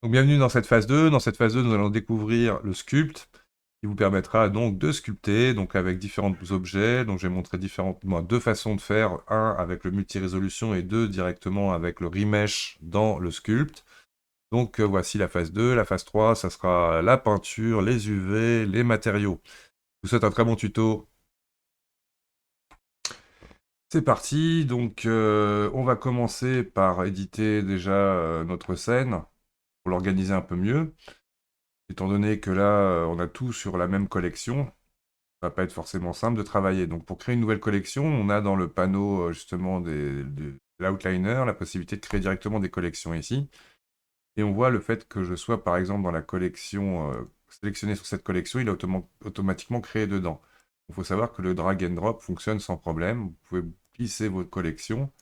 Donc bienvenue dans cette phase 2. Dans cette phase 2, nous allons découvrir le sculpt, qui vous permettra donc de sculpter, donc avec différents objets. Donc je vais montrer deux façons de faire, un avec le multi-résolution et deux directement avec le remesh dans le sculpt. Donc voici la phase 2. La phase 3, ça sera la peinture, les UV, les matériaux. Je vous souhaite un très bon tuto. C'est parti, donc on va commencer par éditer déjà notre scène pour l'organiser un peu mieux. Étant donné que là, on a tout sur la même collection, ça va pas être forcément simple de travailler. Donc pour créer une nouvelle collection, on a dans le panneau justement de l'outliner la possibilité de créer directement des collections ici. Et on voit le fait que je sois par exemple dans la collection, sélectionné sur cette collection, il est automatiquement créé dedans. Il faut savoir que le drag and drop fonctionne sans problème. Vous pouvez glisser votre collection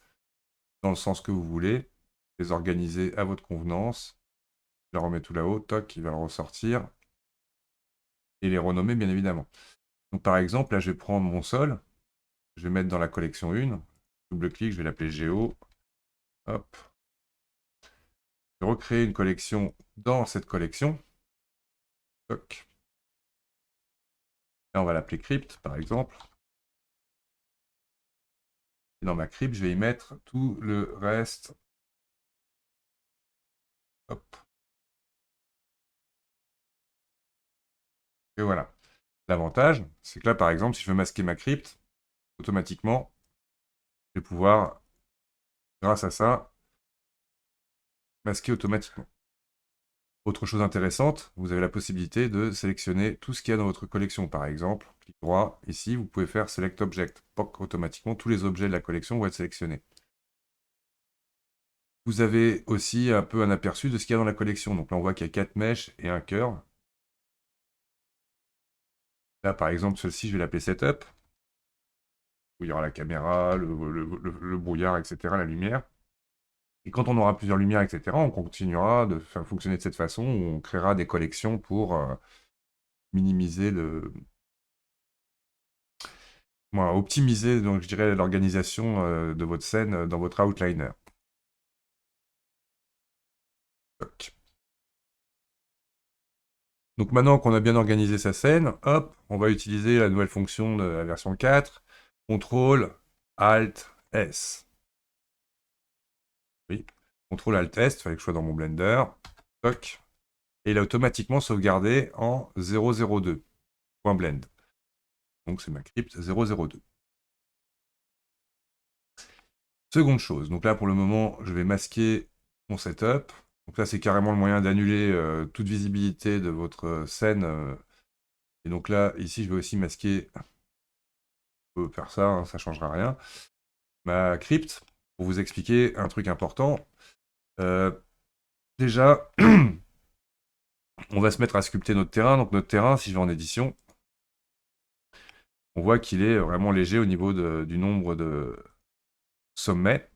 dans le sens que vous voulez, les organiser à votre convenance. Je la remets tout là-haut, toc, il va le ressortir. Et les renommer bien évidemment. Donc par exemple, là je vais prendre mon sol, je vais mettre dans la collection 1, double-clic, je vais l'appeler Géo, hop, je vais recréer une collection dans cette collection, toc, là on va l'appeler Crypt par exemple, et dans ma crypte je vais y mettre tout le reste, hop, et voilà. L'avantage, c'est que là par exemple, si je veux masquer ma crypte, automatiquement, je vais pouvoir, grâce à ça, masquer automatiquement. Autre chose intéressante, vous avez la possibilité de sélectionner tout ce qu'il y a dans votre collection. Par exemple, clic droit, ici, vous pouvez faire Select Object. POC, automatiquement, tous les objets de la collection vont être sélectionnés. Vous avez aussi un peu un aperçu de ce qu'il y a dans la collection. Donc là, on voit qu'il y a 4 mèches et un cœur. Là, par exemple, celle-ci, je vais l'appeler Setup, où il y aura la caméra, le brouillard, etc., la lumière. Et quand on aura plusieurs lumières, etc., on continuera de faire fonctionner de cette façon, où on créera des collections pour minimiser optimiser, donc je dirais, l'organisation de votre scène dans votre outliner. Toc. Donc maintenant qu'on a bien organisé sa scène, hop, on va utiliser la nouvelle fonction de la version 4, CTRL ALT S. Oui, CTRL ALT S, il fallait que je sois dans mon Blender. Toc. Et il a automatiquement sauvegardé en 002.blend. Donc c'est ma crypte 002. Seconde chose, donc là pour le moment, je vais masquer mon setup. Donc là, c'est carrément le moyen d'annuler toute visibilité de votre scène. Et donc là, ici, je vais aussi masquer, on peut faire ça, hein, ça ne changera rien. Ma crypte, pour vous expliquer un truc important. Euh, déjà, on va se mettre à sculpter notre terrain. Donc notre terrain, si je vais en édition, on voit qu'il est vraiment léger au niveau du nombre de sommets.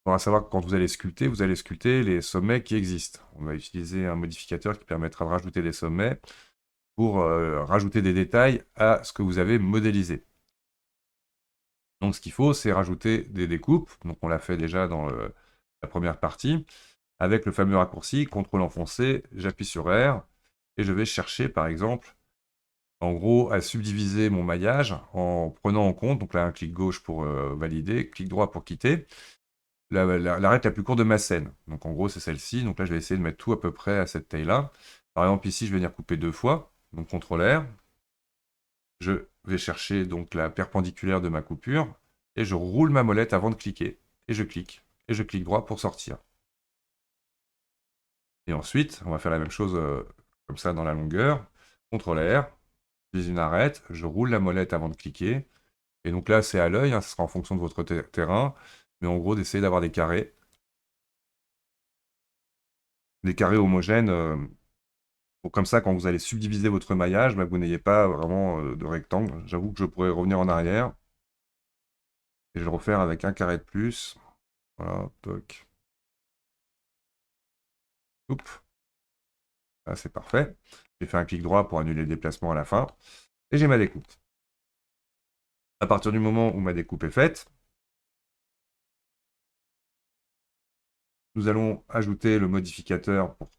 Il faudra savoir que quand vous allez sculpter les sommets qui existent. On va utiliser un modificateur qui permettra de rajouter des sommets pour rajouter des détails à ce que vous avez modélisé. Donc ce qu'il faut, c'est rajouter des découpes. Donc on l'a fait déjà dans la première partie, avec le fameux raccourci, CTRL enfoncé, j'appuie sur R, et je vais chercher par exemple, en gros, à subdiviser mon maillage en prenant en compte, donc là un clic gauche pour valider, clic droit pour quitter, l'arête la plus courte de ma scène. Donc en gros, c'est celle-ci. Donc là, je vais essayer de mettre tout à peu près à cette taille-là. Par exemple, ici, je vais venir couper 2 fois. Donc CTRL R. Je vais chercher donc la perpendiculaire de ma coupure. Et je roule ma molette avant de cliquer. Et je clique. Et je clique droit pour sortir. Et ensuite, on va faire la même chose comme ça dans la longueur. CTRL R. Je une arête. Je roule la molette avant de cliquer. Et donc là, c'est à l'œil. Ça sera en fonction de votre terrain. Mais en gros, d'essayer d'avoir des carrés. Des carrés homogènes. Pour comme ça, quand vous allez subdiviser votre maillage, bah, vous n'ayez pas vraiment de rectangle. J'avoue que je pourrais revenir en arrière et je le refaire avec un carré de plus. Voilà, toc. Oups, là c'est parfait. J'ai fait un clic droit pour annuler le déplacement à la fin. Et j'ai ma découpe. À partir du moment où ma découpe est faite, nous allons ajouter le modificateur pour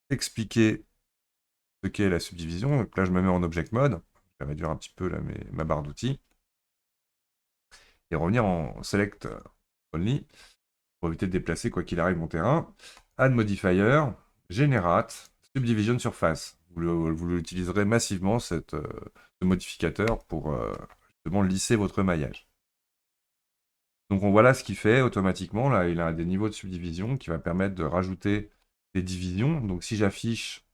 expliquer ce qu'est la subdivision. Donc là, je me mets en Object Mode. Je vais réduire un petit peu là, ma barre d'outils. Et revenir en Select Only, pour éviter de déplacer quoi qu'il arrive mon terrain. Add Modifier, Generate, Subdivision Surface. Vous l'utiliserez massivement, ce modificateur, pour justement lisser votre maillage. Donc on voit là ce qu'il fait automatiquement. Là, il a des niveaux de subdivision qui va permettre de rajouter des divisions. Donc si j'affiche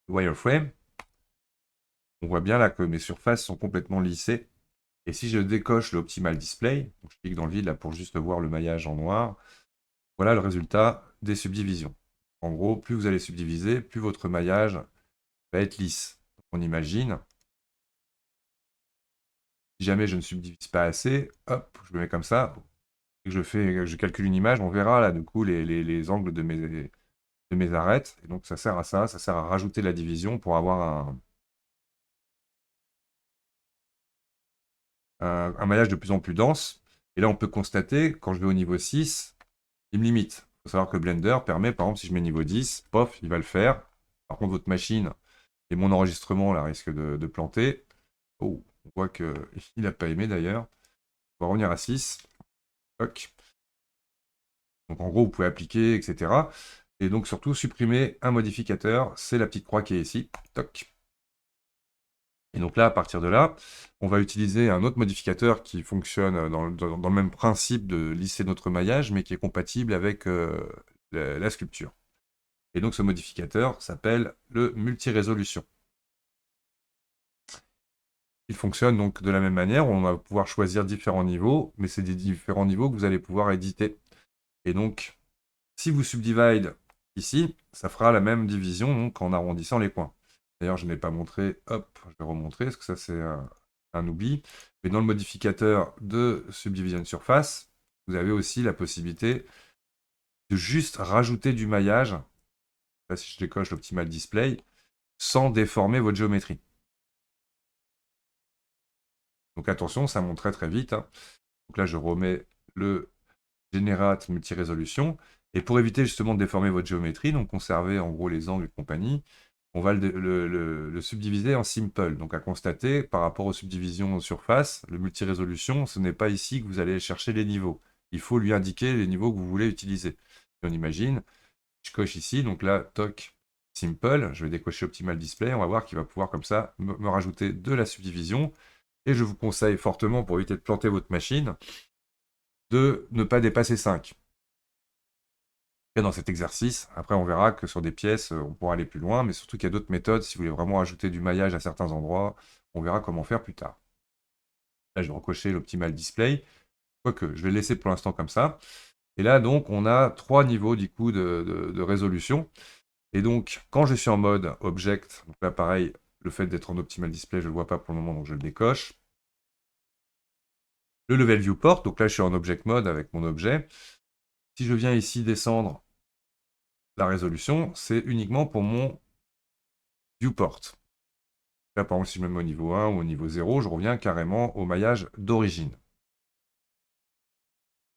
wireframe, on voit bien là que mes surfaces sont complètement lissées. Et si je décoche l'optimal display, donc je clique dans le vide là pour juste voir le maillage en noir, voilà le résultat des subdivisions. En gros, plus vous allez subdiviser, plus votre maillage va être lisse. Donc on imagine, si jamais je ne subdivise pas assez, hop, je le mets comme ça, et que je calcule une image, on verra là du coup les angles de mes arêtes. Et donc ça sert à ça sert à rajouter la division pour avoir un maillage de plus en plus dense. Et là, on peut constater, quand je vais au niveau 6, il me limite. Il faut savoir que Blender permet, par exemple, si je mets niveau 10, pof, il va le faire. Par contre, votre machine et mon enregistrement là risque de planter. Oh, on voit qu'il n'a pas aimé d'ailleurs. On va revenir à 6. Toc. Donc en gros, vous pouvez appliquer, etc. Et donc surtout, supprimer un modificateur. C'est la petite croix qui est ici. Toc. Et donc là, à partir de là, on va utiliser un autre modificateur qui fonctionne dans le même principe de lisser notre maillage, mais qui est compatible avec la sculpture. Et donc ce modificateur s'appelle le multi-résolution. Il fonctionne donc de la même manière, on va pouvoir choisir différents niveaux, mais c'est des différents niveaux que vous allez pouvoir éditer. Et donc, si vous subdivide ici, ça fera la même division donc, en arrondissant les coins. D'ailleurs, je n'ai pas montré, hop, je vais remontrer, parce que ça c'est un oubli. Mais dans le modificateur de Subdivision Surface, vous avez aussi la possibilité de juste rajouter du maillage, là si je décoche l'Optimal Display, sans déformer votre géométrie. Donc attention, ça monte très très vite. Donc là, je remets le Generate Multi-Résolution. Et pour éviter justement de déformer votre géométrie, donc conserver en gros les angles et compagnie, on va le subdiviser en simple. Donc à constater, par rapport aux subdivisions en surface, le multi-résolution, ce n'est pas ici que vous allez chercher les niveaux. Il faut lui indiquer les niveaux que vous voulez utiliser. Et on imagine, je coche ici, donc là, toc, simple, je vais décocher Optimal Display, on va voir qu'il va pouvoir comme ça me rajouter de la subdivision. Et je vous conseille fortement, pour éviter de planter votre machine, de ne pas dépasser 5. Dans cet exercice, après on verra que sur des pièces, on pourra aller plus loin, mais surtout qu'il y a d'autres méthodes, si vous voulez vraiment ajouter du maillage à certains endroits, on verra comment faire plus tard. Là, je vais recocher l'Optimal Display, quoique je vais le laisser pour l'instant comme ça. Et là, donc, on a 3 niveaux du coup de résolution. Et donc, quand je suis en mode Object, donc là, pareil, le fait d'être en Optimal Display, je ne le vois pas pour le moment, donc je le décoche. Le Level Viewport, donc là, je suis en Object Mode avec mon objet. Si je viens ici descendre la résolution, c'est uniquement pour mon Viewport. Là, par exemple, si je me mets au niveau 1 ou au niveau 0, je reviens carrément au maillage d'origine.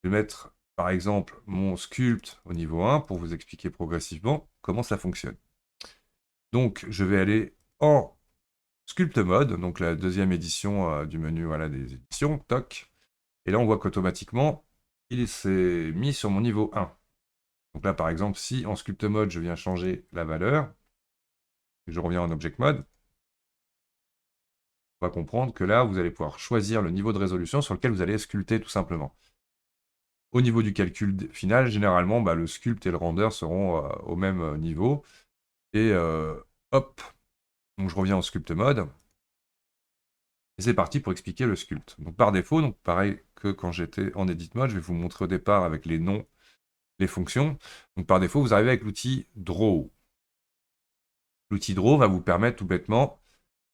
Je vais mettre, par exemple, mon sculpt au niveau 1 pour vous expliquer progressivement comment ça fonctionne. Donc, je vais aller en sculpt mode, donc la deuxième édition du menu voilà, des éditions, toc. Et là, on voit qu'automatiquement, il s'est mis sur mon niveau 1. Donc là, par exemple, si en sculpt mode, je viens changer la valeur, et je reviens en object mode, on va comprendre que là, vous allez pouvoir choisir le niveau de résolution sur lequel vous allez sculpter tout simplement. Au niveau du calcul final, généralement, le sculpt et le render seront au même niveau. Et hop, donc je reviens en sculpt mode. Et c'est parti pour expliquer le sculpt. Donc par défaut, donc pareil que quand j'étais en edit mode, je vais vous montrer au départ avec les noms, les fonctions. Donc par défaut, vous arrivez avec l'outil Draw. L'outil Draw va vous permettre tout bêtement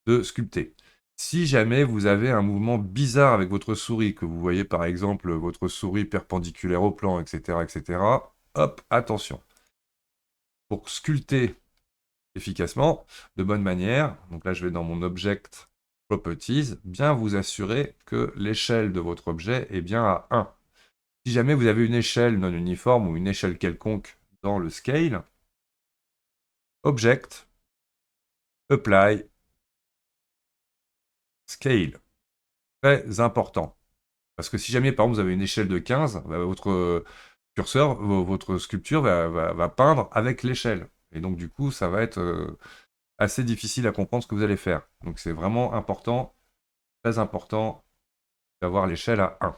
de sculpter. Si jamais vous avez un mouvement bizarre avec votre souris, que vous voyez par exemple votre souris perpendiculaire au plan, etc., hop, attention. Pour sculpter efficacement, de bonne manière, donc là je vais dans mon Object Properties, bien vous assurer que l'échelle de votre objet est bien à 1. Si jamais vous avez une échelle non uniforme ou une échelle quelconque dans le scale, Object, Apply, Scale. Très important. Parce que si jamais, par exemple, vous avez une échelle de 15, bah, votre curseur, votre sculpture va peindre avec l'échelle. Et donc, du coup, ça va être assez difficile à comprendre ce que vous allez faire. Donc, c'est vraiment important, très important, d'avoir l'échelle à 1.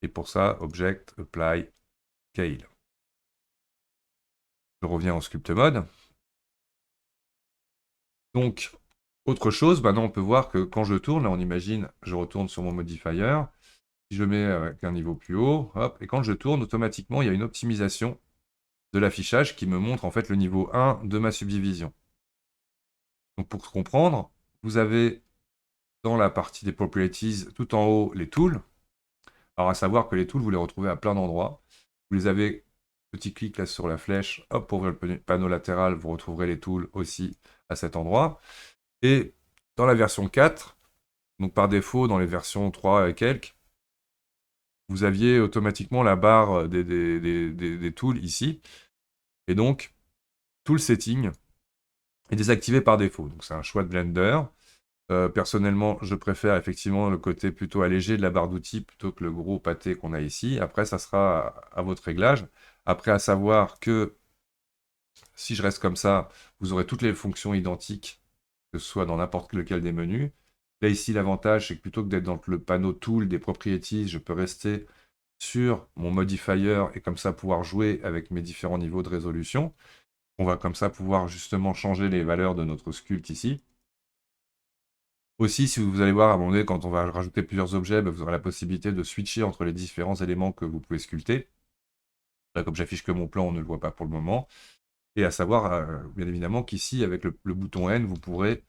Et pour ça, Object, Apply, Scale. Je reviens en Sculpt Mode. Donc, autre chose, maintenant on peut voir que quand je tourne, là on imagine, je retourne sur mon modifier, si je le mets avec un niveau plus haut, hop, et quand je tourne, automatiquement, il y a une optimisation de l'affichage qui me montre en fait le niveau 1 de ma subdivision. Donc pour comprendre, vous avez dans la partie des properties, tout en haut, les tools. Alors à savoir que les tools, vous les retrouvez à plein d'endroits. Vous les avez, petit clic là sur la flèche, hop, pour ouvrir le panneau latéral, vous retrouverez les tools aussi à cet endroit. Et dans la version 4, donc par défaut, dans les versions 3 et quelques, vous aviez automatiquement la barre des tools ici. Et donc, Tool Setting est désactivé par défaut. Donc c'est un choix de Blender. Personnellement, je préfère effectivement le côté plutôt allégé de la barre d'outils plutôt que le gros pâté qu'on a ici. Après, ça sera à votre réglage. Après, à savoir que si je reste comme ça, vous aurez toutes les fonctions identiques, que ce soit dans n'importe lequel des menus. Là, ici, l'avantage, c'est que plutôt que d'être dans le panneau Tool des Properties, je peux rester sur mon modifier et comme ça pouvoir jouer avec mes différents niveaux de résolution. On va comme ça pouvoir justement changer les valeurs de notre sculpte ici. Aussi, si vous allez voir à un moment donné, quand on va rajouter plusieurs objets, vous aurez la possibilité de switcher entre les différents éléments que vous pouvez sculpter. Là, comme j'affiche que mon plan, on ne le voit pas pour le moment. Et à savoir, bien évidemment, qu'ici, avec le bouton N, vous pourrez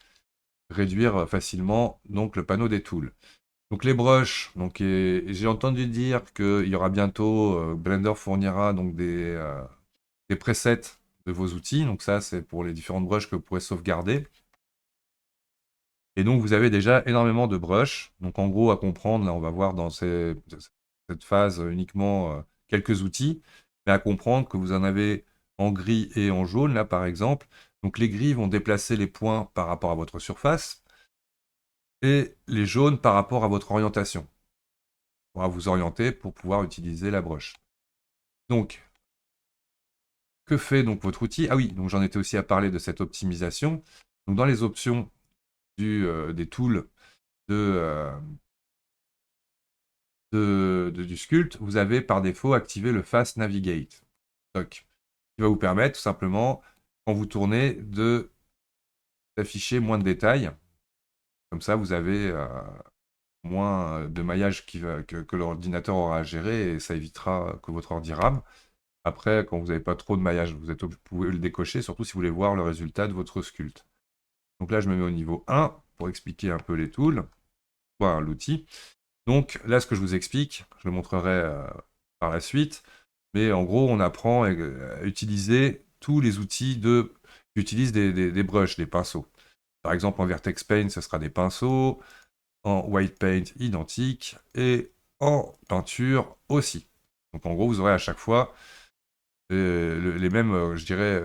réduire facilement donc, le panneau des tools. Donc les brushes, donc, j'ai entendu dire qu'il y aura bientôt, Blender fournira donc des presets de vos outils. Donc ça, c'est pour les différentes brushes que vous pourrez sauvegarder. Et donc, vous avez déjà énormément de brushes. Donc, en gros, à comprendre, là, on va voir dans cette phase uniquement quelques outils, mais à comprendre que vous en avez en gris et en jaune, là, par exemple. Donc, les gris vont déplacer les points par rapport à votre surface et les jaunes par rapport à votre orientation. On va vous orienter pour pouvoir utiliser la brush. Donc, que fait donc votre outil? Ah oui, donc j'en étais aussi à parler de cette optimisation. Donc, dans les options des tools de, du sculpt, vous avez par défaut activé le Fast Navigate. Donc, qui va vous permettre tout simplement, quand vous tournez, d'afficher moins de détails. Comme ça, vous avez moins de maillage que l'ordinateur aura à gérer et ça évitera que votre ordi rame. Après, quand vous n'avez pas trop de maillage, vous pouvez le décocher, surtout si vous voulez voir le résultat de votre sculpt. Donc là, je me mets au niveau 1 pour expliquer un peu les tools, l'outil. Donc là, ce que je vous explique, je le montrerai par la suite, mais en gros, on apprend à utiliser tous les outils qui utilisent des brushes, des pinceaux. Par exemple, en Vertex Paint, ce sera des pinceaux, en White Paint, identique, et en peinture aussi. Donc en gros, vous aurez à chaque fois les mêmes, je dirais,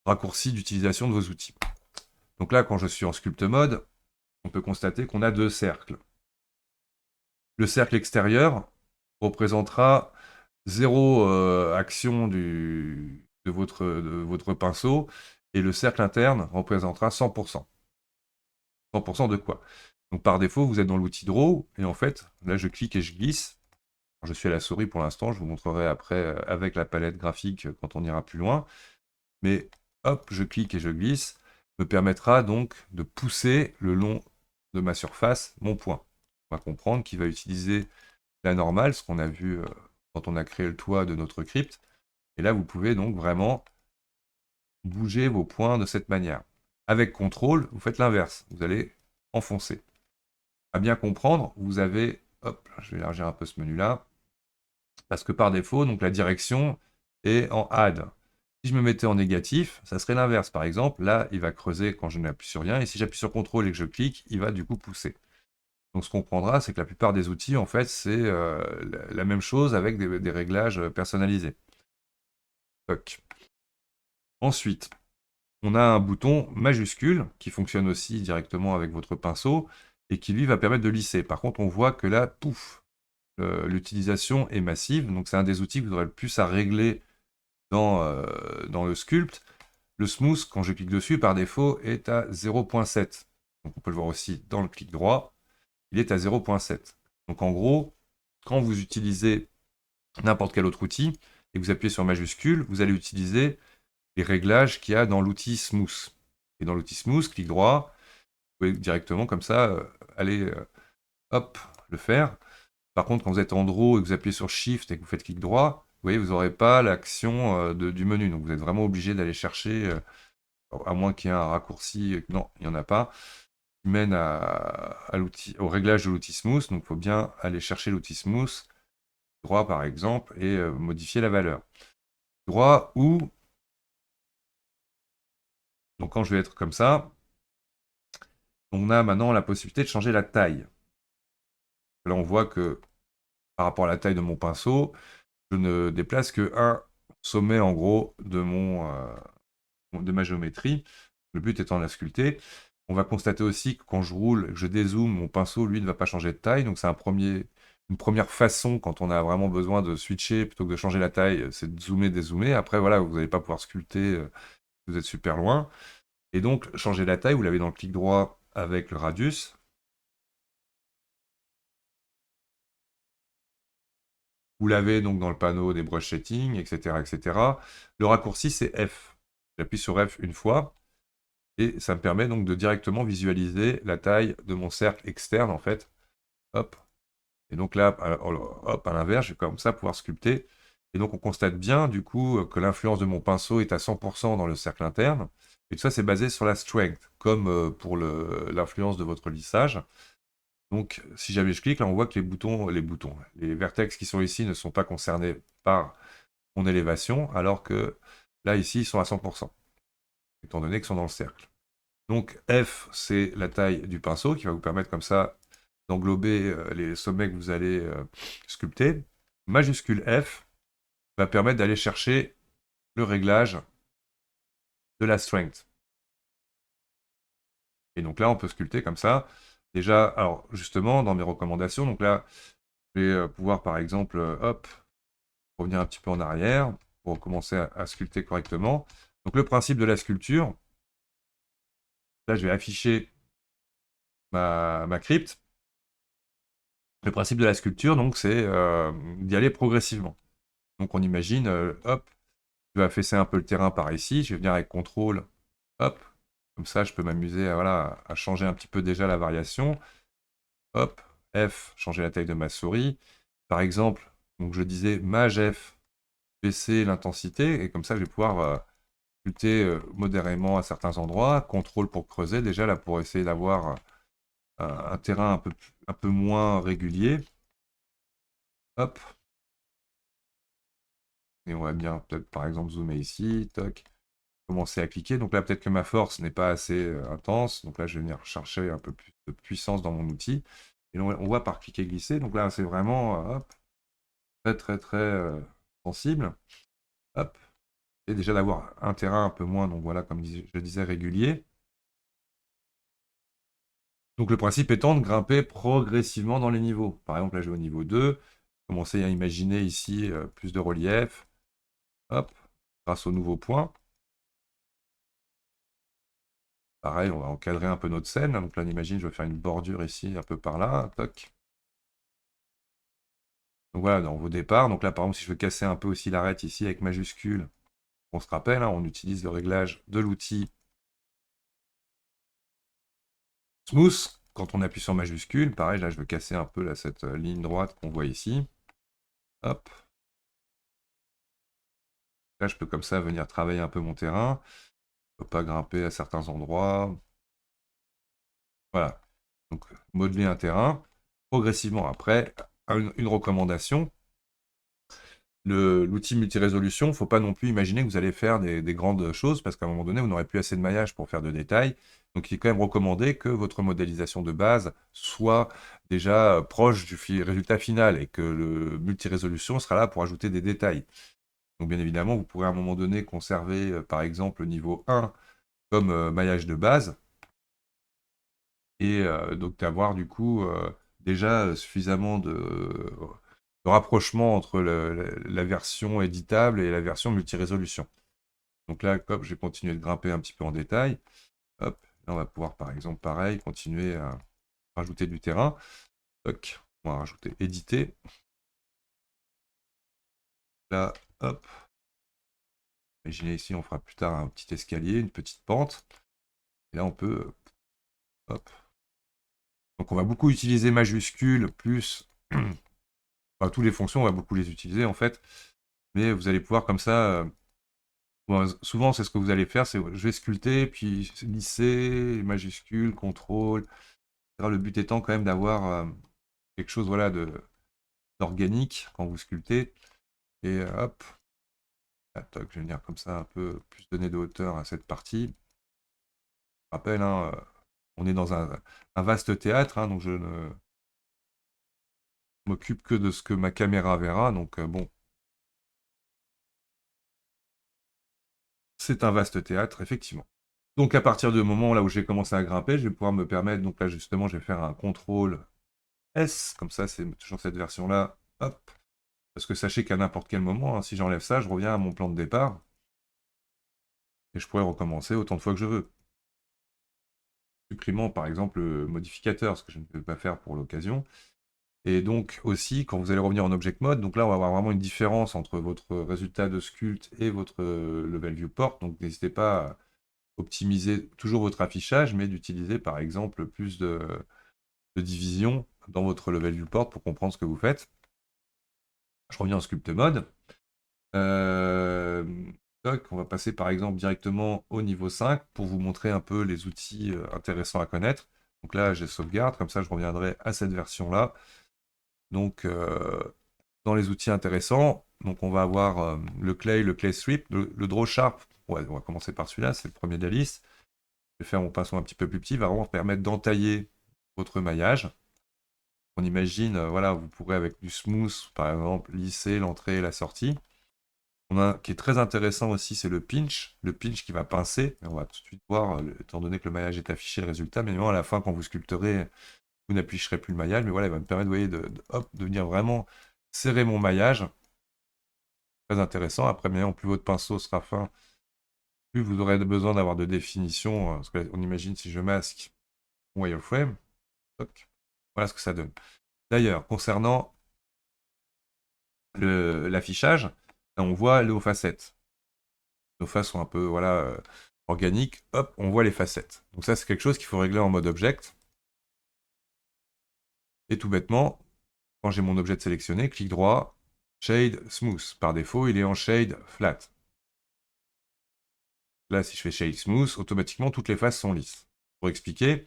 raccourcis d'utilisation de vos outils. Donc là, quand je suis en Sculpt Mode, on peut constater qu'on a deux cercles. Le cercle extérieur représentera 0 action de votre pinceau, et le cercle interne représentera 100%. 100% de quoi? Donc par défaut, vous êtes dans l'outil Draw, et en fait, là je clique et je glisse. Je suis à la souris pour l'instant, je vous montrerai après avec la palette graphique quand on ira plus loin. Mais hop, je clique et je glisse, me permettra donc de pousser le long de ma surface mon point. On va comprendre qu'il va utiliser la normale, ce qu'on a vu quand on a créé le toit de notre crypte. Et là, vous pouvez donc vraiment bouger vos points de cette manière. Avec CTRL, vous faites l'inverse. Vous allez enfoncer. À bien comprendre, vous avez... Hop, je vais élargir un peu ce menu-là. Parce que par défaut, donc la direction est en add. Si je me mettais en négatif, ça serait l'inverse. Par exemple, là, il va creuser quand je n'appuie sur rien. Et si j'appuie sur CTRL et que je clique, il va du coup pousser. Donc ce qu'on prendra, c'est que la plupart des outils, en fait, c'est la même chose avec des réglages personnalisés. Toc. Ensuite, on a un bouton majuscule qui fonctionne aussi directement avec votre pinceau et qui lui va permettre de lisser. Par contre, on voit que là, pouf, l'utilisation est massive. Donc c'est un des outils que vous aurez le plus à régler dans le sculpt. Le smooth, quand je clique dessus, par défaut, est à 0.7. Donc on peut le voir aussi dans le clic droit, il est à 0.7. Donc en gros, quand vous utilisez n'importe quel autre outil et que vous appuyez sur majuscule, vous allez utiliser les réglages qu'il y a dans l'outil smooth. Et dans l'outil smooth, clic droit, vous pouvez directement comme ça aller hop, le faire. Par contre, quand vous êtes en draw et que vous appuyez sur shift et que vous faites clic droit, vous voyez, vous n'aurez pas l'action du menu. Donc vous êtes vraiment obligé d'aller chercher, à moins qu'il y ait un raccourci, non, il n'y en a pas, qui mène au réglage de l'outil smooth. Donc il faut bien aller chercher l'outil smooth, droit par exemple, et modifier la valeur. Droit ou, donc quand je vais être comme ça, on a maintenant la possibilité de changer la taille. Là on voit que par rapport à la taille de mon pinceau, je ne déplace que un sommet en gros de ma géométrie. Le but étant de la sculpter. On va constater aussi que quand je roule, que je dézoome, mon pinceau, lui, ne va pas changer de taille. Donc c'est une première façon, quand on a vraiment besoin de switcher, plutôt que de changer la taille, c'est de zoomer, dézoomer. Après, voilà, vous n'allez pas pouvoir sculpter, vous êtes super loin. Et donc, changer la taille, vous l'avez dans le clic droit avec le radius. Vous l'avez donc dans le panneau des brush settings, etc., etc. Le raccourci, c'est F. J'appuie sur F une fois. Et ça me permet donc de directement visualiser la taille de mon cercle externe, en fait. Hop. Et donc là, hop, à l'inverse, je vais comme ça pouvoir sculpter. Et donc on constate bien, du coup, que l'influence de mon pinceau est à 100% dans le cercle interne. Et tout ça, c'est basé sur la strength, comme pour l'influence de votre lissage. Donc, si jamais je clique, là, on voit que les vertex qui sont ici ne sont pas concernés par mon élévation, alors que là, ici, ils sont à 100%, étant donné qu'ils sont dans le cercle. Donc F, c'est la taille du pinceau qui va vous permettre comme ça d'englober les sommets que vous allez sculpter. Majuscule F va permettre d'aller chercher le réglage de la strength. Et donc là, on peut sculpter comme ça. Déjà, alors justement, dans mes recommandations, donc là, je vais pouvoir par exemple, hop, revenir un petit peu en arrière pour commencer à sculpter correctement. Donc le principe de la sculpture, là, je vais afficher ma crypte. Le principe de la sculpture, donc, c'est d'y aller progressivement. Donc on imagine, hop, je vais affaisser un peu le terrain par ici, je vais venir avec CTRL, hop, comme ça je peux m'amuser à changer un petit peu déjà la variation. Hop, F, changer la taille de ma souris. Par exemple, donc je disais Maj F, baisser l'intensité, et comme ça je vais pouvoir sculpter modérément à certains endroits. CTRL pour creuser, déjà là pour essayer d'avoir un terrain un peu moins régulier. Hop. Et on va bien peut-être par exemple zoomer ici, toc, commencer à cliquer. Donc là peut-être que ma force n'est pas assez intense. Donc là je vais venir chercher un peu plus de puissance dans mon outil. Et on voit par cliquer glisser. Donc là c'est vraiment hop, très très très sensible. Hop. Et déjà d'avoir un terrain un peu moins, donc voilà, comme je disais, régulier. Donc le principe étant de grimper progressivement dans les niveaux. Par exemple là je vais au niveau 2. Commencer à imaginer ici plus de relief. Hop, grâce au nouveau point. Pareil, on va encadrer un peu notre scène. Donc là, on imagine, je vais faire une bordure ici, un peu par là. Toc. Donc voilà, dans vos départs. Donc là, par exemple, si je veux casser un peu aussi l'arête ici avec majuscule, on se rappelle, hein, on utilise le réglage de l'outil Smooth. Quand on appuie sur majuscule, pareil, là, je veux casser un peu là, cette ligne droite qu'on voit ici. Hop. Là, je peux comme ça venir travailler un peu mon terrain. Je ne peux pas grimper à certains endroits. Voilà. Donc, modeler un terrain. Progressivement après, une recommandation, l'outil multi-résolution, il ne faut pas non plus imaginer que vous allez faire des grandes choses, parce qu'à un moment donné, vous n'aurez plus assez de maillage pour faire de détails. Donc il est quand même recommandé que votre modélisation de base soit déjà proche du résultat final, et que le multi-résolution sera là pour ajouter des détails. Donc bien évidemment, vous pourrez à un moment donné conserver, par exemple, le niveau 1 comme maillage de base, et donc d'avoir du coup déjà suffisamment de rapprochement entre la version éditable et la version multi-résolution. Donc là, hop, je vais continuer de grimper un petit peu en détail. Hop, là on va pouvoir par exemple pareil continuer à rajouter du terrain. Toc, on va rajouter éditer. Là, hop. Imaginez ici, on fera plus tard un petit escalier, une petite pente. Et là on peut, hop. Donc on va beaucoup utiliser majuscules plus enfin, toutes les fonctions, on va beaucoup les utiliser en fait. Mais vous allez pouvoir comme ça, bon, souvent c'est ce que vous allez faire, c'est je vais sculpter, puis lisser, majuscule, contrôle. Le but étant quand même d'avoir quelque chose voilà, d'organique quand vous sculptez. Et hop, ah, toc, je vais venir comme ça un peu plus donner de hauteur à cette partie. Je rappelle, hein, on est dans un vaste théâtre, hein, donc je ne m'occupe que de ce que ma caméra verra. Donc bon, c'est un vaste théâtre, effectivement. Donc à partir du moment là où j'ai commencé à grimper, je vais pouvoir me permettre, donc là justement, je vais faire un contrôle S, comme ça c'est toujours cette version-là, hop. Parce que sachez qu'à n'importe quel moment, hein, si j'enlève ça, je reviens à mon plan de départ, et je pourrais recommencer autant de fois que je veux. Supprimant par exemple le modificateur, ce que je ne peux pas faire pour l'occasion. Et donc aussi, quand vous allez revenir en Object Mode, donc là on va avoir vraiment une différence entre votre résultat de sculpt et votre level viewport, donc n'hésitez pas à optimiser toujours votre affichage, mais d'utiliser par exemple plus de division dans votre level viewport pour comprendre ce que vous faites. Je reviens en sculpt mode. Euh, on va passer par exemple directement au niveau 5 pour vous montrer un peu les outils intéressants à connaître. Donc là, j'ai sauvegarde, comme ça je reviendrai à cette version-là. Donc, dans les outils intéressants, donc on va avoir le clay strip, le draw sharp. Ouais, on va commencer par celui-là, c'est le premier de la liste. Je vais faire mon pinceau un petit peu plus petit, il va vraiment permettre d'entailler votre maillage. On imagine, voilà, vous pourrez avec du smooth, par exemple, lisser l'entrée et la sortie. On a, qui est très intéressant aussi, c'est le pinch qui va pincer. On va tout de suite voir, étant donné que le maillage est affiché, le résultat, mais à la fin, quand vous sculpterez, vous n'appuierez plus le maillage, mais voilà, il va me permettre, vous voyez, hop, de venir vraiment serrer mon maillage. Très intéressant. Après, bien, plus votre pinceau sera fin, plus vous aurez besoin d'avoir de définition. Parce qu'on imagine si je masque mon wireframe, voilà ce que ça donne. D'ailleurs, concernant l'affichage, là, on voit les facettes. Nos faces sont un peu voilà, organiques. Hop, on voit les facettes. Donc ça, c'est quelque chose qu'il faut régler en mode object. Et tout bêtement, quand j'ai mon objet sélectionné, clic droit, Shade Smooth. Par défaut, il est en Shade Flat. Là, si je fais Shade Smooth, automatiquement, toutes les faces sont lisses. Pour expliquer,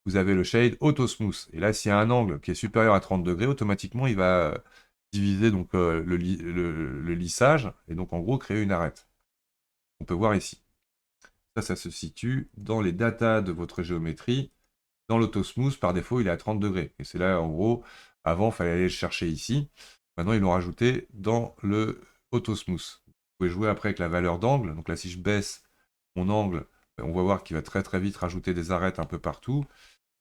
vous avez le Shade Auto Smooth. Et là, s'il y a un angle qui est supérieur à 30 degrés, automatiquement, il va diviser donc, le lissage, et donc en gros créer une arête. On peut voir ici. Ça se situe dans les datas de votre géométrie. Dans l'autosmooth, par défaut, il est à 30 degrés. Et c'est là, en gros, avant, il fallait aller le chercher ici. Maintenant, ils l'ont rajouté dans le autosmooth. Vous pouvez jouer après avec la valeur d'angle. Donc là, si je baisse mon angle, on va voir qu'il va très très vite rajouter des arêtes un peu partout.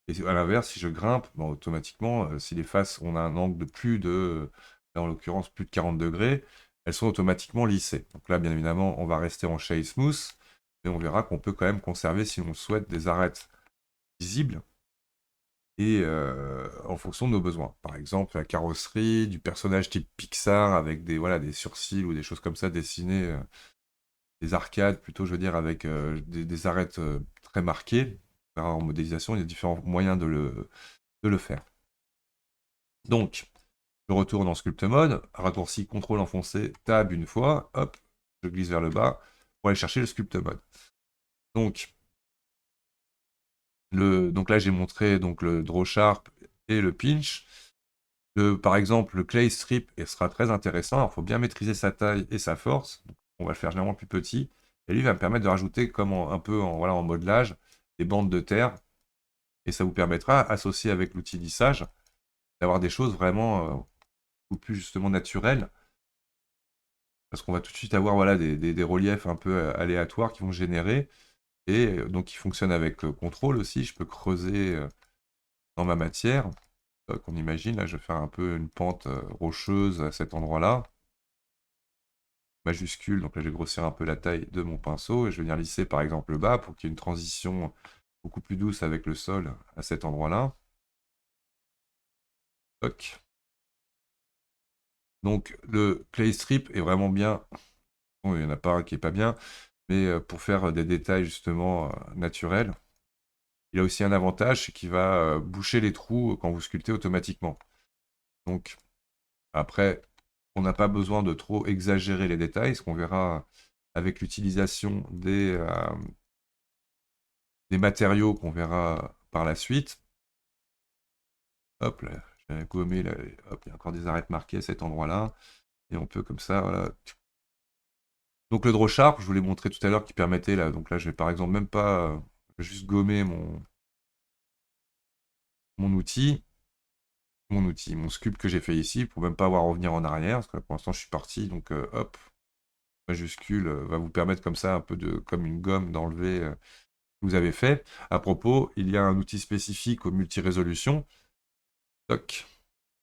Et à l'inverse, si je grimpe, bon, automatiquement, si les faces ont un angle de plus de, là en l'occurrence, plus de 40 degrés, elles sont automatiquement lissées. Donc là, bien évidemment, on va rester en shade smooth, et on verra qu'on peut quand même conserver, si on le souhaite, des arêtes visibles et en fonction de nos besoins. Par exemple, la carrosserie, du personnage type Pixar avec des, voilà, des sourcils ou des choses comme ça dessinées, des arcades plutôt, je veux dire, avec des arêtes très marquées. En modélisation, il y a différents moyens de le faire. Donc, je retourne en Sculpt Mode, raccourci CTRL enfoncé, Tab une fois, hop, je glisse vers le bas pour aller chercher le Sculpt Mode. Donc, donc là, j'ai montré donc, le Draw Sharp et le Pinch. Par exemple, le clay strip sera très intéressant. Alors, il faut bien maîtriser sa taille et sa force. Donc, on va le faire généralement plus petit. Et lui va me permettre de rajouter comme un peu voilà, en modelage des bandes de terre. Et ça vous permettra, associé avec l'outil lissage, d'avoir des choses vraiment beaucoup plus justement naturelles. Parce qu'on va tout de suite avoir voilà, des reliefs un peu aléatoires qui vont générer. Et donc, qui fonctionnent avec le contrôle aussi. Je peux creuser dans ma matière. Donc, on imagine, là, je vais faire un peu une pente rocheuse à cet endroit-là. Majuscule, donc là, je vais grossir un peu la taille de mon pinceau et je vais venir lisser par exemple le bas pour qu'il y ait une transition beaucoup plus douce avec le sol à cet endroit-là. Toc. Donc, le clay strip est vraiment bien. Bon, il n'y en a pas un qui est pas bien, mais pour faire des détails justement naturels. Il a aussi un avantage, c'est qu'il va boucher les trous quand vous sculptez automatiquement. Donc, après, on n'a pas besoin de trop exagérer les détails, ce qu'on verra avec l'utilisation des matériaux qu'on verra par la suite. Hop, là, je vais gommer, là, hop, il y a encore des arêtes marquées à cet endroit-là. Et on peut comme ça, voilà. Donc le draw sharp, je vous l'ai montré tout à l'heure, qui permettait, là, donc là, je vais par exemple même pas juste gommer mon sculpt que j'ai fait ici, pour même pas avoir à revenir en arrière, parce que là, pour l'instant, je suis parti, donc hop, majuscule, va vous permettre comme ça, un peu de, comme une gomme, d'enlever ce que vous avez fait. À propos, il y a un outil spécifique au multi-résolution. Toc.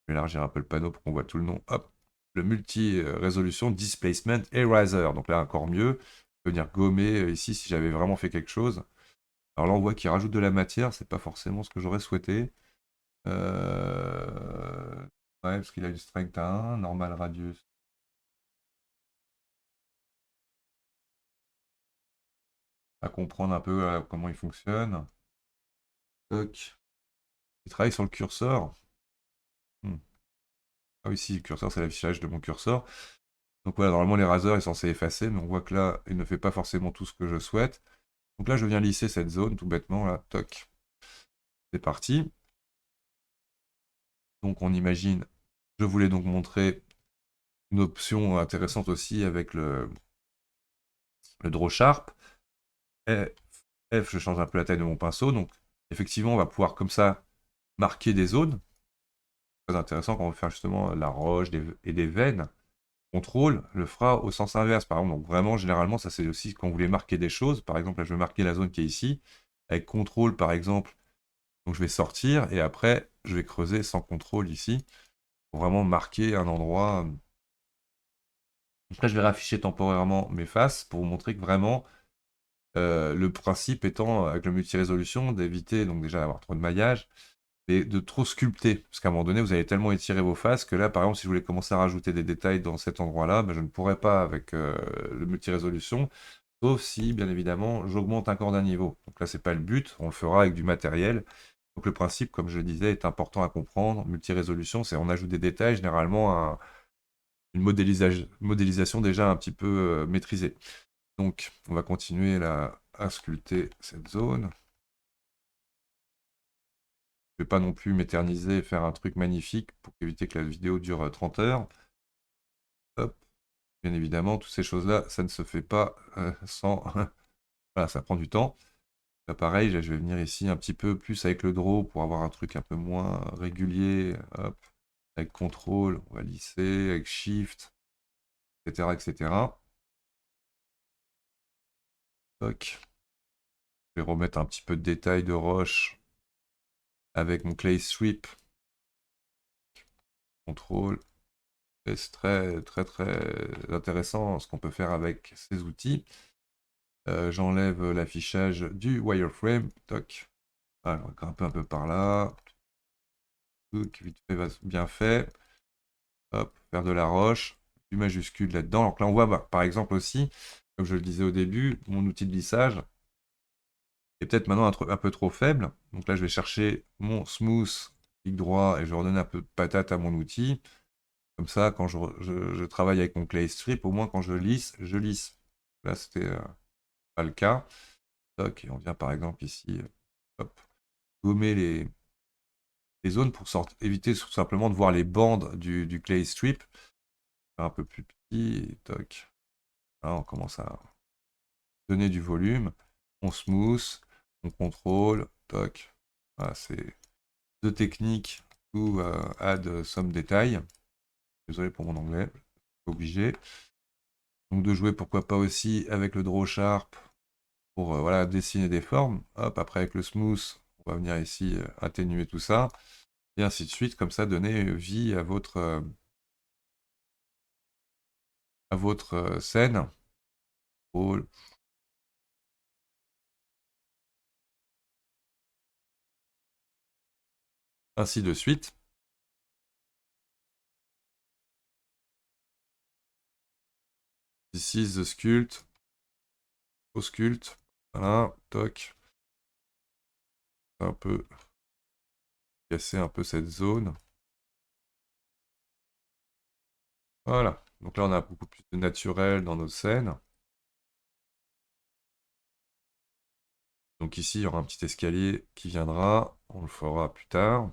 Je vais élargir un peu le panneau pour qu'on voit tout le nom. Hop. Le multi-résolution Displacement Eraser. Donc là, encore mieux. Je peux venir gommer ici si j'avais vraiment fait quelque chose. Alors là, on voit qu'il rajoute de la matière. C'est pas forcément ce que j'aurais souhaité. Ouais, parce qu'il a du strength à 1, normal radius. À comprendre un peu comment il fonctionne. Toc. Il travaille sur le curseur. Hmm. Ah oui, si, le curseur, c'est l'affichage de mon curseur. Donc voilà, normalement, l'eraser est censé effacer, mais on voit que là, il ne fait pas forcément tout ce que je souhaite. Donc là, je viens lisser cette zone, tout bêtement, là, toc. C'est parti. Donc on imagine, je voulais donc montrer une option intéressante aussi avec le draw sharp. F, je change un peu la taille de mon pinceau. Donc effectivement, on va pouvoir comme ça marquer des zones. Très intéressant quand on veut faire justement la roche et des veines. Contrôle le fera au sens inverse, par exemple. Donc vraiment, généralement, ça c'est aussi quand vous voulez marquer des choses. Par exemple, là, je vais marquer la zone qui est ici. Avec contrôle, par exemple, donc je vais sortir et après, je vais creuser sans contrôle ici pour vraiment marquer un endroit. Après, je vais réafficher temporairement mes faces pour vous montrer que vraiment, le principe étant, avec le multi-résolution, d'éviter donc déjà d'avoir trop de maillage, mais de trop sculpter. Parce qu'à un moment donné, vous allez tellement étirer vos faces que là, par exemple, si je voulais commencer à rajouter des détails dans cet endroit-là, ben, je ne pourrais pas avec le multi-résolution, sauf si, bien évidemment, j'augmente encore d'un niveau. Donc là, c'est pas le but, on le fera avec du matériel. Donc le principe, comme je le disais, est important à comprendre. Multi-résolution, c'est on ajoute des détails, généralement une modélisation déjà un petit peu maîtrisée. Donc, on va continuer là, à sculpter cette zone. Je ne vais pas non plus m'éterniser et faire un truc magnifique pour éviter que la vidéo dure 30 heures. Hop. Bien évidemment, toutes ces choses-là, ça ne se fait pas sans... voilà, ça prend du temps. Là, pareil, là, je vais venir ici un petit peu plus avec le draw pour avoir un truc un peu moins régulier. Hop. Avec contrôle, on va lisser, avec shift, etc. etc. Ok. Je vais remettre un petit peu de détail de roche avec mon clay sweep. Contrôle. C'est très, très, très intéressant ce qu'on peut faire avec ces outils. J'enlève l'affichage du wireframe. Toc. Alors, grimper un peu par là. Toc, vite fait, bien fait. Hop, faire de la roche. Du majuscule là-dedans. Donc là, on voit par exemple aussi, comme je le disais au début, mon outil de lissage est peut-être maintenant un peu trop faible. Donc là, je vais chercher mon smooth, clic droit, et je redonne un peu de patate à mon outil. Comme ça, quand je travaille avec mon clay strip, au moins quand je lisse, je lisse. Là, c'était pas le cas. Toc, et on vient par exemple ici, hop, gommer les les zones pour éviter tout simplement de voir les bandes du clay strip. Faire un peu plus petit, et toc. Là, on commence à donner du volume. On smooth, on contrôle, toc. Voilà, c'est deux techniques to add some détails. Désolé pour mon anglais, obligé. Donc de jouer pourquoi pas aussi avec le draw sharp pour voilà, dessiner des formes. Hop, après avec le smooth, on va venir ici atténuer tout ça. Et ainsi de suite, comme ça, donner vie à votre scène. Oh, ainsi de suite. This is the sculpt. Au sculpt. Voilà, toc. Un peu casser un peu cette zone. Voilà. Donc là, on a beaucoup plus de naturel dans nos scènes. Donc ici, il y aura un petit escalier qui viendra. On le fera plus tard.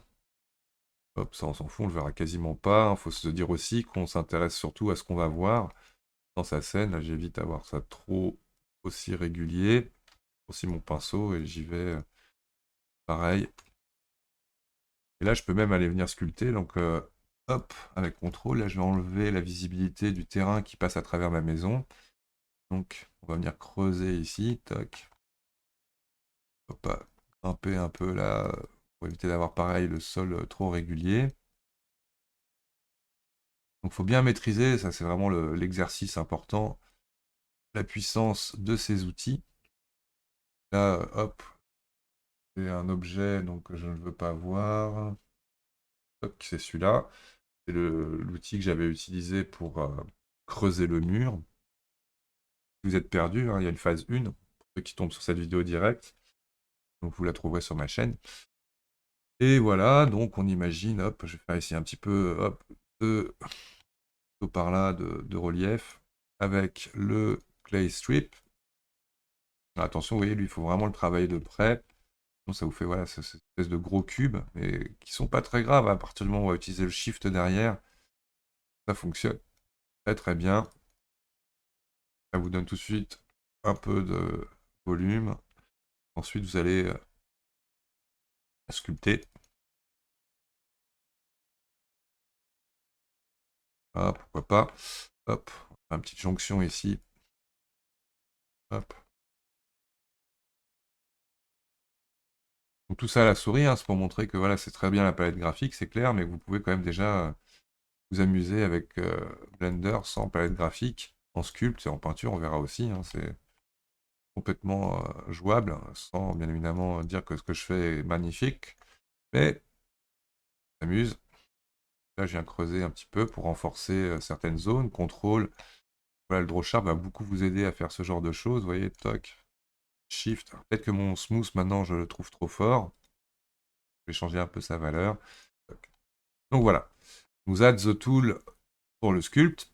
Hop, ça, on s'en fout, on le verra quasiment pas. Il faut se dire aussi qu'on s'intéresse surtout à ce qu'on va voir dans sa scène. Là, j'évite d'avoir ça trop aussi régulier. Aussi mon pinceau et j'y vais pareil. Et là, je peux même aller venir sculpter. Donc, hop, avec contrôle, là, je vais enlever la visibilité du terrain qui passe à travers ma maison. Donc, on va venir creuser ici. Toc. Hop, grimper un peu là, pour éviter d'avoir pareil le sol trop régulier. Donc, il faut bien maîtriser, ça c'est vraiment l'exercice important, la puissance de ces outils. Là, hop, c'est un objet donc que je ne veux pas voir. Hop, c'est celui-là. C'est l'outil que j'avais utilisé pour creuser le mur. Si vous êtes perdu, hein, il y a une phase 1, pour ceux qui tombent sur cette vidéo directe. Donc vous la trouverez sur ma chaîne. Et voilà, donc on imagine, hop, je vais faire ici un petit peu, hop, de par là de relief avec le clay strip. Attention, vous voyez, lui, il faut vraiment le travailler de près. Donc ça vous fait voilà, cette espèce de gros cubes, mais qui sont pas très graves. À partir du moment où on va utiliser le shift derrière, ça fonctionne très très bien. Ça vous donne tout de suite un peu de volume. Ensuite, vous allez sculpter. Ah, pourquoi pas. Hop, on fait une petite jonction ici. Hop. Donc tout ça à la souris, hein, c'est pour montrer que voilà, c'est très bien la palette graphique, c'est clair, mais que vous pouvez quand même déjà vous amuser avec Blender sans palette graphique, en sculpte et en peinture, on verra aussi, hein, c'est complètement jouable, sans bien évidemment dire que ce que je fais est magnifique, mais ça m'amuse. Là, je viens creuser un petit peu pour renforcer certaines zones, contrôle. Voilà, le draw sharp va beaucoup vous aider à faire ce genre de choses, vous voyez, toc, shift. Peut-être que mon smooth maintenant je le trouve trop fort. Je vais changer un peu sa valeur. Toc. Donc voilà, nous add the tool pour le sculpt.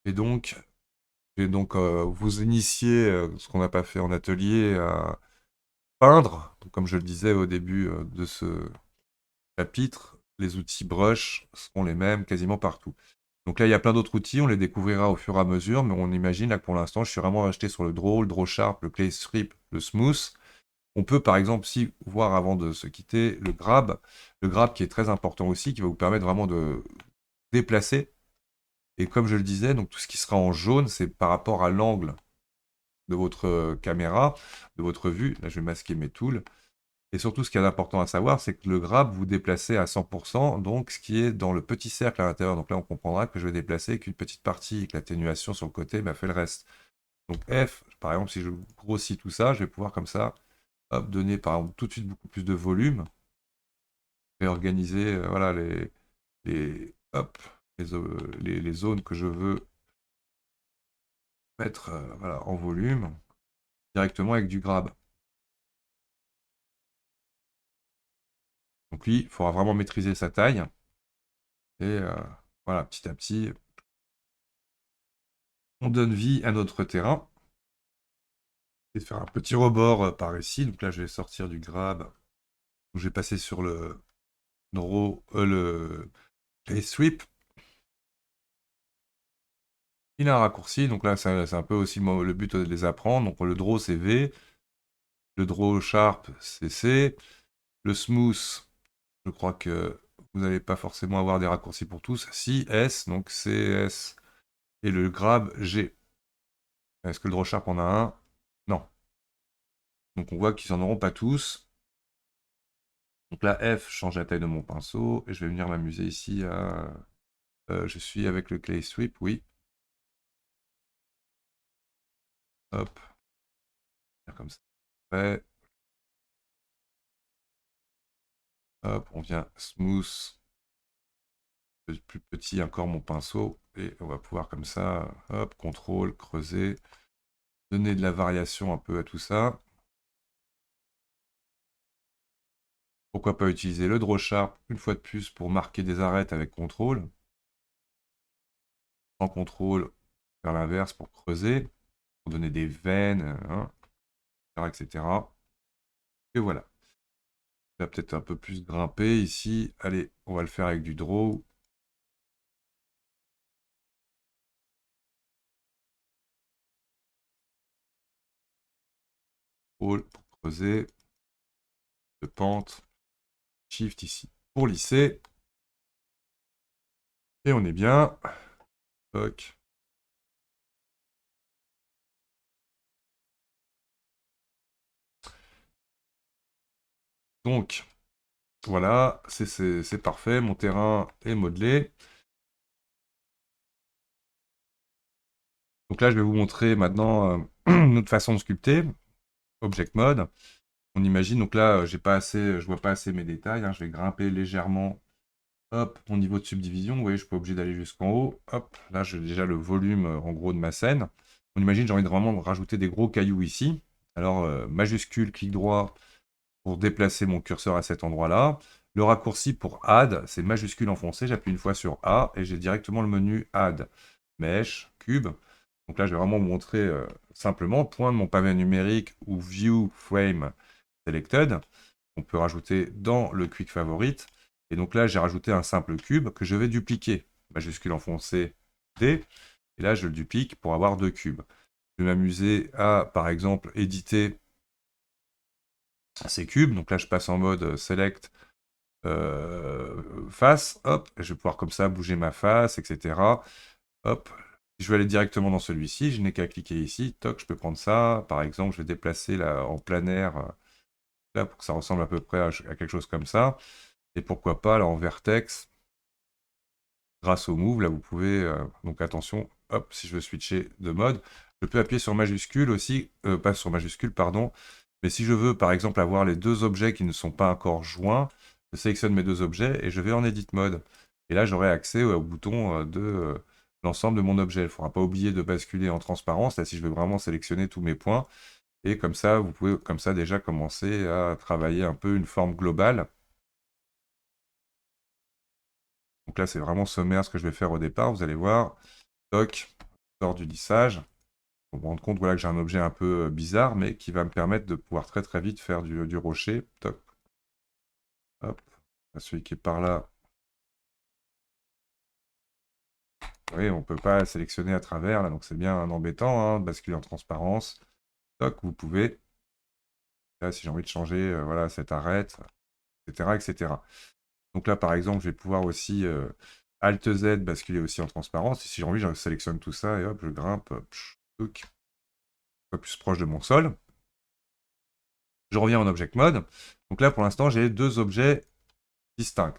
Et donc, je vais donc vous initier, ce qu'on n'a pas fait en atelier, à peindre. Donc, comme je le disais au début de ce chapitre, les outils brush seront les mêmes quasiment partout. Donc là, il y a plein d'autres outils, on les découvrira au fur et à mesure, mais on imagine là que pour l'instant, je suis vraiment resté sur le draw sharp, le clay strip, le smooth. On peut par exemple aussi voir avant de se quitter le grab qui est très important aussi, qui va vous permettre vraiment de déplacer. Et comme je le disais, donc tout ce qui sera en jaune, c'est par rapport à l'angle de votre caméra, de votre vue. Là, je vais masquer mes tools. Et surtout, ce qui est important à savoir, c'est que le grab, vous déplacez à 100%, donc ce qui est dans le petit cercle à l'intérieur. Donc là, on comprendra que je vais déplacer qu'une petite partie et que l'atténuation sur le côté m'a fait le reste. Donc F, par exemple, si je grossis tout ça, je vais pouvoir comme ça, hop, donner par exemple tout de suite beaucoup plus de volume et organiser voilà, hop, les zones que je veux mettre voilà, en volume directement avec du grab. Donc lui, il faudra vraiment maîtriser sa taille. Et voilà, petit à petit, on donne vie à notre terrain. Je vais faire un petit rebord par ici. Donc là, je vais sortir du grab. Donc, je vais passer sur le draw, le play sweep. Il a un raccourci. Donc là, c'est un peu aussi le but de les apprendre. Donc le draw, c'est V. Le draw sharp, c'est C. Le smooth, je crois que vous n'allez pas forcément avoir des raccourcis pour tous. Si, S, donc C, S. Et le grab, G. Est-ce que le draw sharp en a un? Non. Donc on voit qu'ils n'en auront pas tous. Donc là, F change la taille de mon pinceau. Et je vais venir m'amuser ici à... je suis avec le clay sweep, oui. Hop. Comme ça. Ouais. Hop, on vient smooth. Plus petit encore mon pinceau. Et on va pouvoir comme ça, hop, contrôle, creuser. Donner de la variation un peu à tout ça. Pourquoi pas utiliser le draw sharp une fois de plus pour marquer des arêtes avec contrôle. Sans contrôle, faire l'inverse pour creuser, pour donner des veines, hein, etc. Et voilà. Il va peut-être un peu plus grimper ici. Allez, on va le faire avec du draw. Pour creuser. De pente. Shift ici pour lisser. Et on est bien. Toc. Donc, voilà, c'est parfait. Mon terrain est modelé. Donc là, je vais vous montrer maintenant une autre façon de sculpter. Object Mode. On imagine, donc là, j'ai pas assez, je vois pas assez mes détails. Hein, je vais grimper légèrement. Hop, mon niveau de subdivision. Vous voyez, je suis pas obligé d'aller jusqu'en haut. Hop, là, j'ai déjà le volume, en gros, de ma scène. On imagine, j'ai envie de vraiment rajouter des gros cailloux ici. Alors, majuscule, clic droit pour déplacer mon curseur à cet endroit-là. Le raccourci pour Add, c'est majuscule enfoncé. J'appuie une fois sur A et j'ai directement le menu Add. Mesh, cube. Donc là, je vais vraiment vous montrer simplement point de mon pavé numérique ou View Frame Selected. On peut rajouter dans le Quick Favorite. Et donc là, j'ai rajouté un simple cube que je vais dupliquer. Majuscule enfoncé D. Et là, je le duplique pour avoir deux cubes. Je vais m'amuser à, par exemple, éditer ces cubes. Donc là, je passe en mode Select face. Hop, et je vais pouvoir comme ça bouger ma face, etc. Hop, je vais aller directement dans celui-ci, je n'ai qu'à cliquer ici, toc, je peux prendre ça, par exemple, je vais déplacer là en plein air, là, pour que ça ressemble à peu près à quelque chose comme ça, et pourquoi pas, là, en vertex, grâce au move, là, vous pouvez, donc attention, hop, si je veux switcher de mode, je peux appuyer sur majuscule aussi, pas sur majuscule, pardon, mais si je veux, par exemple, avoir les deux objets qui ne sont pas encore joints, je sélectionne mes deux objets et je vais en edit mode, et là, j'aurai accès au bouton de l'ensemble de mon objet. Il ne faudra pas oublier de basculer en transparence, là, si je veux vraiment sélectionner tous mes points, et comme ça, vous pouvez comme ça déjà commencer à travailler un peu une forme globale. Donc là, c'est vraiment sommaire ce que je vais faire au départ, vous allez voir. Toc, sort du lissage. Pour me rendre compte voilà, que j'ai un objet un peu bizarre, mais qui va me permettre de pouvoir très très vite faire du rocher. Toc. Hop. Celui qui est par là. Vous voyez, on ne peut pas sélectionner à travers, là, donc c'est bien embêtant, hein, de basculer en transparence. Toc, vous pouvez. Là, si j'ai envie de changer voilà, cette arête, etc., etc. Donc là, par exemple, je vais pouvoir aussi Alt Z basculer aussi en transparence. Et si j'ai envie, je sélectionne tout ça et hop, je grimpe, un peu plus proche de mon sol. Je reviens en Object Mode. Donc là, pour l'instant, j'ai deux objets distincts.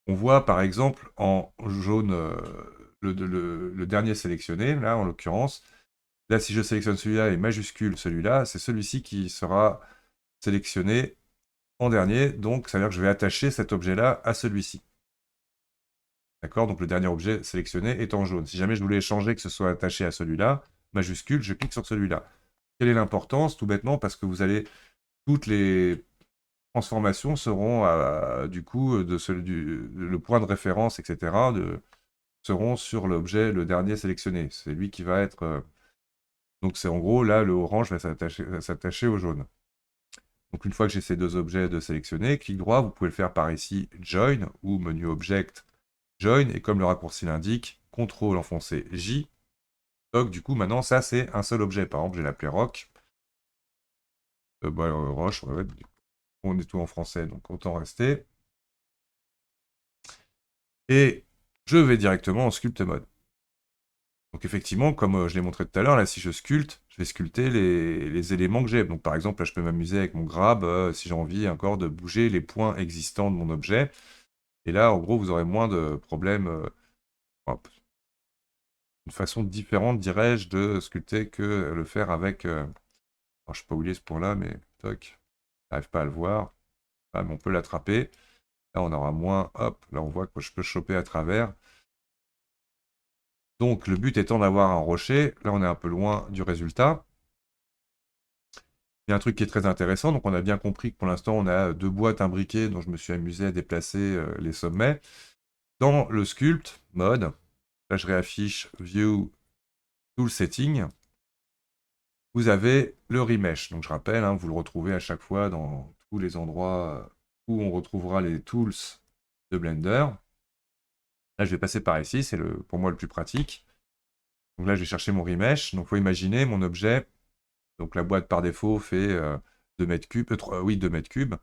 On voit par exemple en jaune le dernier sélectionné, là en l'occurrence. Là, si je sélectionne celui-là et majuscule celui-là, c'est celui-ci qui sera sélectionné en dernier. Donc, ça veut dire que je vais attacher cet objet-là à celui-ci. D'accord? Donc, le dernier objet sélectionné est en jaune. Si jamais je voulais changer que ce soit attaché à celui-là, majuscule, je clique sur celui-là. Quelle est l'importance? Tout bêtement parce que vous allez toutes les transformations seront du coup le point de référence, etc. seront sur l'objet, le dernier sélectionné. C'est lui qui va être Donc c'est en gros, là, le orange va s'attacher au jaune. Donc une fois que j'ai ces deux objets de sélectionner, clic droit, vous pouvez le faire par ici, Join, ou menu Object, Join, et comme le raccourci l'indique, CTRL enfoncé J. Donc du coup, maintenant, ça, c'est un seul objet. Par exemple, je vais l'appeler Rock. Roche, ouais, on est tout en français, donc autant rester. Et je vais directement en Sculpt Mode. Donc effectivement, comme je l'ai montré tout à l'heure, là, si je sculpte, je vais sculpter les éléments que j'ai. Donc par exemple, là, je peux m'amuser avec mon grab, si j'ai envie encore de bouger les points existants de mon objet. Et là, en gros, vous aurez moins de problèmes, hop, une façon différente, dirais-je, de sculpter que le faire avec... alors, je ne sais pas oublier ce point-là, mais toc, j'arrive pas à le voir. Ah, mais on peut l'attraper. Là, on aura moins, hop, là, on voit que je peux choper à travers. Donc, le but étant d'avoir un rocher. Là, on est un peu loin du résultat. Il y a un truc qui est très intéressant. Donc, on a bien compris que pour l'instant, on a deux boîtes imbriquées dont je me suis amusé à déplacer les sommets. Dans le Sculpt mode, là, je réaffiche View Tool Setting. Vous avez le remesh. Donc, je rappelle, hein, vous le retrouvez à chaque fois dans tous les endroits où on retrouvera les tools de Blender. Là, je vais passer par ici. C'est pour moi le plus pratique. Donc là, je vais chercher mon remesh. Donc, il faut imaginer mon objet. Donc, la boîte par défaut fait 2 mètres cubes, 2 mètres cubes.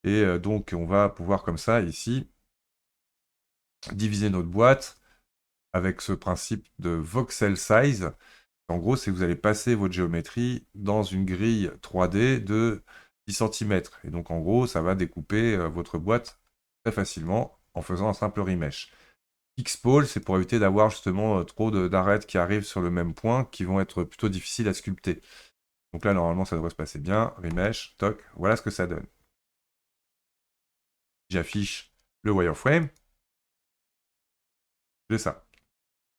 Et donc, on va pouvoir comme ça, ici, diviser notre boîte avec ce principe de voxel size. En gros, c'est que vous allez passer votre géométrie dans une grille 3D de 10 cm. Et donc, en gros, ça va découper votre boîte très facilement en faisant un simple remesh. X-Pole, c'est pour éviter d'avoir justement trop d'arêtes qui arrivent sur le même point, qui vont être plutôt difficiles à sculpter. Donc là, normalement, ça devrait se passer bien. Remesh, toc, voilà ce que ça donne. J'affiche le wireframe. J'ai ça.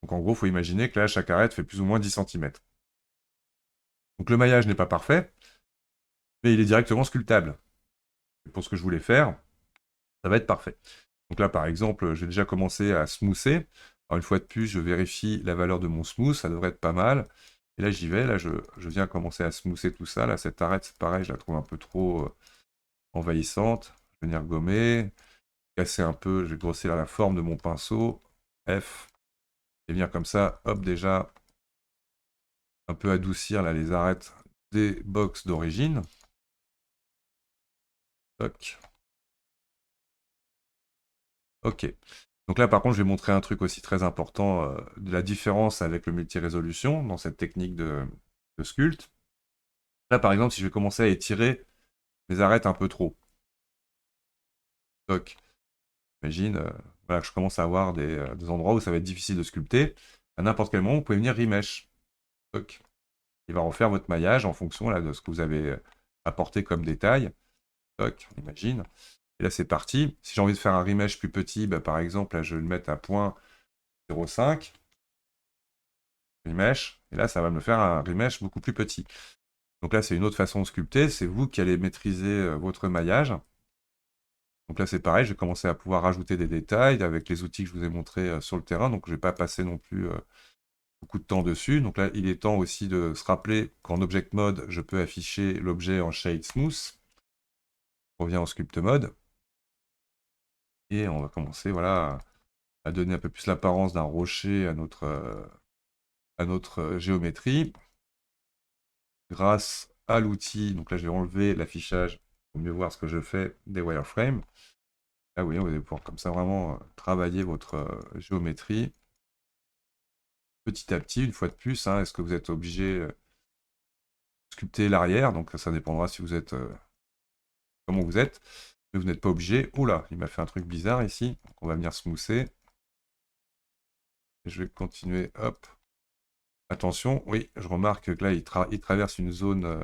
Donc en gros, il faut imaginer que là, chaque arête fait plus ou moins 10 cm. Donc le maillage n'est pas parfait, mais il est directement sculptable. Et pour ce que je voulais faire, ça va être parfait. Donc là, par exemple, j'ai déjà commencé à smoother. Alors une fois de plus, je vérifie la valeur de mon smooth, ça devrait être pas mal. Et là, j'y vais, là, je viens commencer à smoother tout ça. Là, cette arête, c'est pareil, je la trouve un peu trop envahissante. Je vais venir gommer, casser un peu, je vais grossir la forme de mon pinceau. F. Et venir comme ça, hop, déjà, un peu adoucir là, les arêtes des box d'origine. Toc. Ok. Donc là, par contre, je vais montrer un truc aussi très important, de la différence avec le multi-résolution dans cette technique de sculpt. Là, par exemple, si je vais commencer à étirer mes arêtes un peu trop. Toc. Imagine voilà, que je commence à avoir des endroits où ça va être difficile de sculpter. À n'importe quel moment, vous pouvez venir remesh. Toc. Il va refaire votre maillage en fonction là, de ce que vous avez apporté comme détail. Toc, on imagine. Et là, c'est parti. Si j'ai envie de faire un remesh plus petit, bah, par exemple, là, je vais le mettre à 0.05. Remesh. Et là, ça va me faire un remesh beaucoup plus petit. Donc là, c'est une autre façon de sculpter. C'est vous qui allez maîtriser votre maillage. Donc là, c'est pareil. Je vais commencer à pouvoir rajouter des détails avec les outils que je vous ai montrés sur le terrain. Donc, je ne vais pas passer non plus beaucoup de temps dessus. Donc là, il est temps aussi de se rappeler qu'en Object Mode, je peux afficher l'objet en Shade Smooth. On revient en Sculpt Mode. Et on va commencer voilà, à donner un peu plus l'apparence d'un rocher à notre géométrie. Grâce à l'outil, donc là je vais enlever l'affichage pour mieux voir ce que je fais des wireframes. Là oui, vous allez pouvoir comme ça vraiment travailler votre géométrie petit à petit, une fois de plus. Hein. Est-ce que vous êtes obligé de sculpter l'arrière? Donc ça dépendra si vous êtes comment vous êtes, mais vous n'êtes pas obligé. Oula, il m'a fait un truc bizarre ici. Donc on va venir smoother. Et je vais continuer, hop. Attention, oui, je remarque que là, il traverse une zone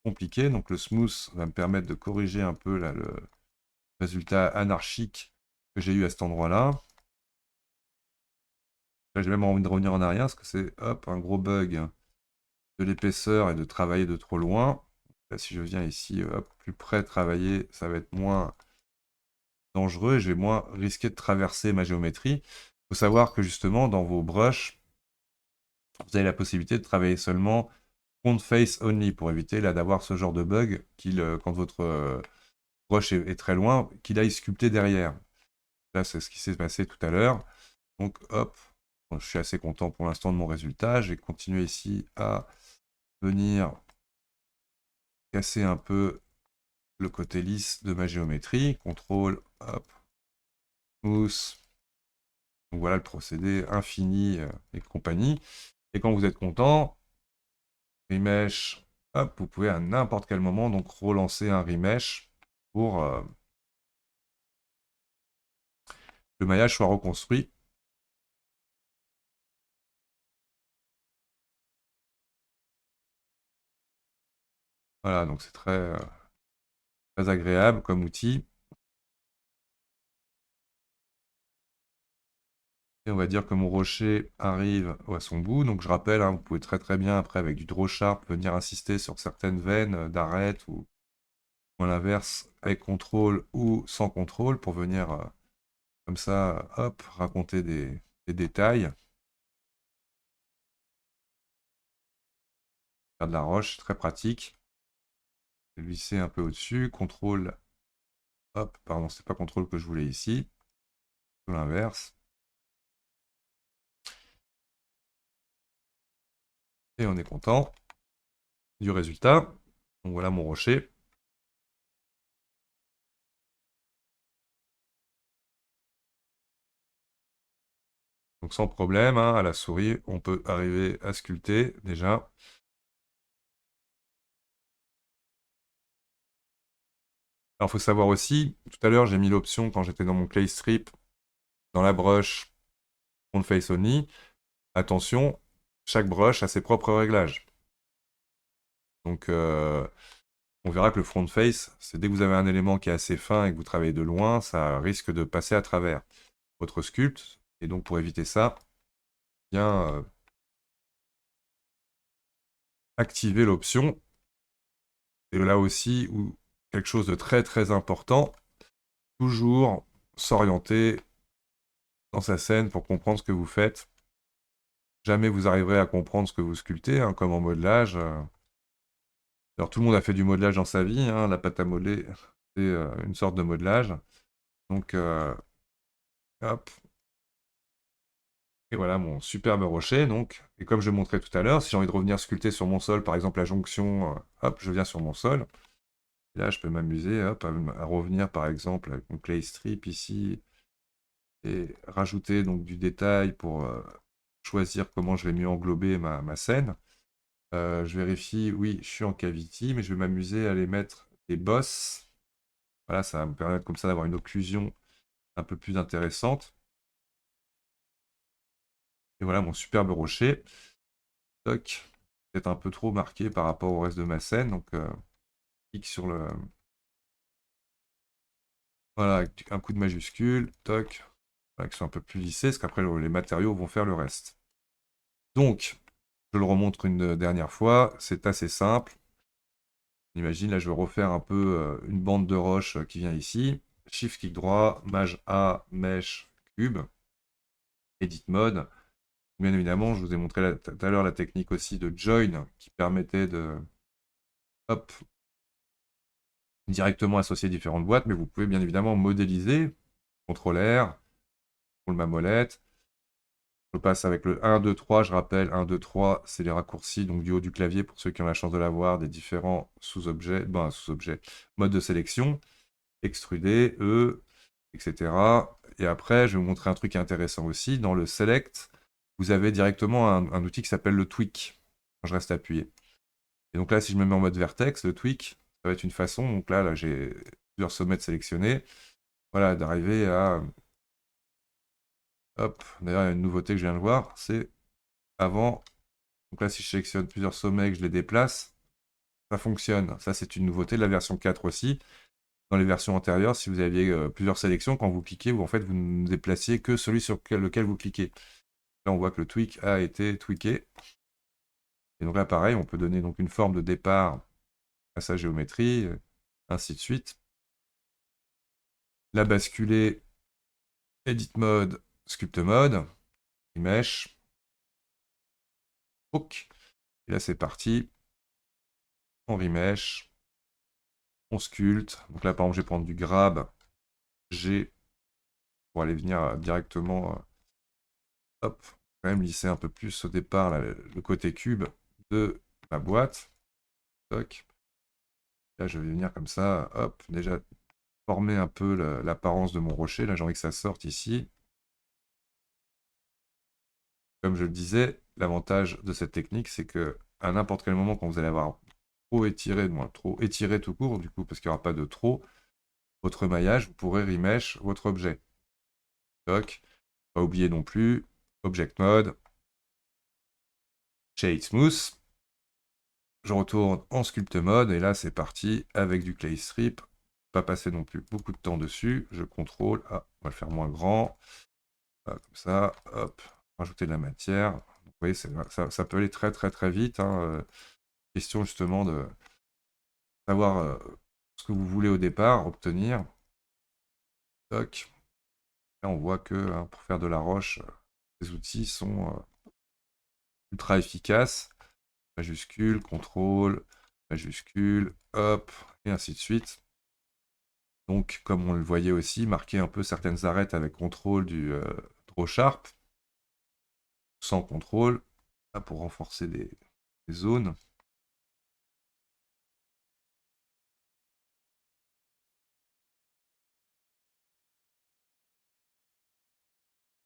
compliquée. Donc le smooth va me permettre de corriger un peu là, le résultat anarchique que j'ai eu à cet endroit-là. Là, j'ai même envie de revenir en arrière parce que c'est hop, un gros bug de l'épaisseur et de travailler de trop loin. Là, si je viens ici, hop, plus près travailler, ça va être moins dangereux et je vais moins risquer de traverser ma géométrie. Il faut savoir que justement, dans vos brushes, vous avez la possibilité de travailler seulement front face only pour éviter là d'avoir ce genre de bug quand votre brush est très loin, qu'il aille sculpter derrière. Là, c'est ce qui s'est passé tout à l'heure. Donc, hop, bon, je suis assez content pour l'instant de mon résultat. Je vais continuer ici à venir casser un peu le côté lisse de ma géométrie. CTRL, hop, smooth. Donc voilà le procédé infini et compagnie. Et quand vous êtes content, remesh, hop, vous pouvez à n'importe quel moment donc relancer un remesh pour que le maillage soit reconstruit. Voilà, donc c'est très agréable comme outil. Et on va dire que mon rocher arrive à son bout. Donc je rappelle, hein, vous pouvez très bien après avec du draw sharp venir insister sur certaines veines d'arête ou à l'inverse avec contrôle ou sans contrôle pour venir comme ça, hop, raconter des détails. Faire de la roche, très pratique. Visser un peu au-dessus, contrôle, hop, pardon, c'est pas contrôle que je voulais ici. L'inverse. Et on est content du résultat. Donc voilà mon rocher. Donc sans problème, hein, à la souris, on peut arriver à sculpter déjà. Alors il faut savoir aussi, tout à l'heure j'ai mis l'option quand j'étais dans mon clay strip, dans la brush front face only. Attention, chaque brush a ses propres réglages. Donc on verra que le front face, c'est dès que vous avez un élément qui est assez fin et que vous travaillez de loin, ça risque de passer à travers votre sculpte. Et donc pour éviter ça, bien activer l'option. Et là aussi, où quelque chose de très important, toujours s'orienter dans sa scène pour comprendre ce que vous faites. Jamais vous arriverez à comprendre ce que vous sculptez, hein, comme en modelage. Alors tout le monde a fait du modelage dans sa vie, hein, la pâte à modeler, c'est une sorte de modelage. Donc, hop. Et voilà mon superbe rocher. Donc, et comme je montrais tout à l'heure, si j'ai envie de revenir sculpter sur mon sol, par exemple la jonction, hop, je viens sur mon sol. Et là, je peux m'amuser, hop, à revenir par exemple avec mon clay strip ici et rajouter donc du détail pour choisir comment je vais mieux englober ma scène. Je vérifie, oui, je suis en cavity, mais je vais m'amuser à aller mettre des bosses. Voilà, ça va me permettre comme ça d'avoir une occlusion un peu plus intéressante. Et voilà mon superbe rocher. Toc. Peut-être un peu trop marqué par rapport au reste de ma scène. Donc, clique sur le... Voilà, avec un coup de majuscule. Toc. Voilà, qui sont un peu plus lissés, parce qu'après, les matériaux vont faire le reste. Donc, je le remontre une dernière fois. C'est assez simple. Imagine, là, je vais refaire un peu une bande de roche qui vient ici. Shift clic droit, Maj A, Mesh, Cube, Edit Mode. Bien évidemment, je vous ai montré tout à l'heure la technique aussi de Join qui permettait de hop, directement associer différentes boîtes, mais vous pouvez bien évidemment modéliser. CTRL R, pour ma molette. Je passe avec le 1, 2, 3, je rappelle, 1, 2, 3, c'est les raccourcis donc du haut du clavier pour ceux qui ont la chance de l'avoir, des différents sous-objets, mode de sélection, extruder, E, etc. Et après, je vais vous montrer un truc intéressant aussi. Dans le Select, vous avez directement un outil qui s'appelle le Tweak, quand je reste appuyé. Et donc là, si je me mets en mode Vertex, le Tweak, ça va être une façon, donc là j'ai plusieurs sommets de sélectionnés, voilà, d'arriver à... Hop, d'ailleurs, il y a une nouveauté que je viens de voir, c'est avant, donc là, si je sélectionne plusieurs sommets et que je les déplace, ça fonctionne. Ça, c'est une nouveauté de la version 4 aussi. Dans les versions antérieures, si vous aviez plusieurs sélections, quand vous cliquez, en fait, vous ne déplaciez que celui sur lequel vous cliquez. Là, on voit que le tweak a été tweaké. Et donc là, pareil, on peut donner donc une forme de départ à sa géométrie, ainsi de suite. La basculer, Edit Mode, Sculpt Mode, Mesh. Ok. Et là, c'est parti. on remesh, on sculpte. Donc là, par exemple, je vais prendre du grab G pour aller venir directement, hop, quand même lisser un peu plus au départ là, le côté cube de ma boîte. Toc. Là, je vais venir comme ça, hop, déjà former un peu l'apparence de mon rocher. Là, j'ai envie que ça sorte ici. Comme je le disais, l'avantage de cette technique, c'est que à n'importe quel moment, quand vous allez avoir trop étiré, moins trop étiré tout court, du coup, parce qu'il n'y aura pas de trop, votre maillage, vous pourrez remesh votre objet. Toc. Pas oublier non plus, Object Mode, Shade Smooth. Je retourne en Sculpt Mode, et là, c'est parti avec du Clay Strip. Pas passer non plus beaucoup de temps dessus. Je contrôle. Ah, on va le faire moins grand. Ah, comme ça, hop, rajouter de la matière. Vous voyez, ça peut aller très très très vite, hein. Question justement de savoir ce que vous voulez au départ, obtenir. Toc. Là, on voit que hein, pour faire de la roche, les outils sont ultra efficaces. Majuscule, contrôle, majuscule, hop, et ainsi de suite. Donc, comme on le voyait aussi, marquer un peu certaines arêtes avec contrôle du draw sharp, sans contrôle, là, pour renforcer des zones.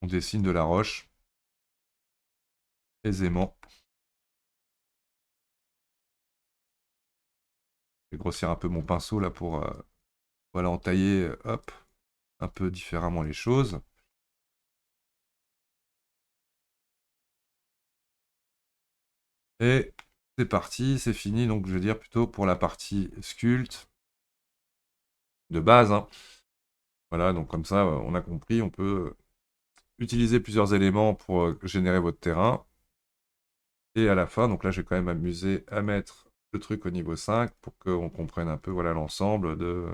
On dessine de la roche aisément. Je vais grossir un peu mon pinceau là pour voilà, entailler hop, un peu différemment les choses. Et c'est parti, c'est fini. Donc je veux dire plutôt pour la partie sculpte de base, hein. Voilà, donc comme ça, on a compris, on peut utiliser plusieurs éléments pour générer votre terrain. Et à la fin, donc là, je vais quand même m'amuser à mettre le truc au niveau 5 pour qu'on comprenne un peu voilà, l'ensemble de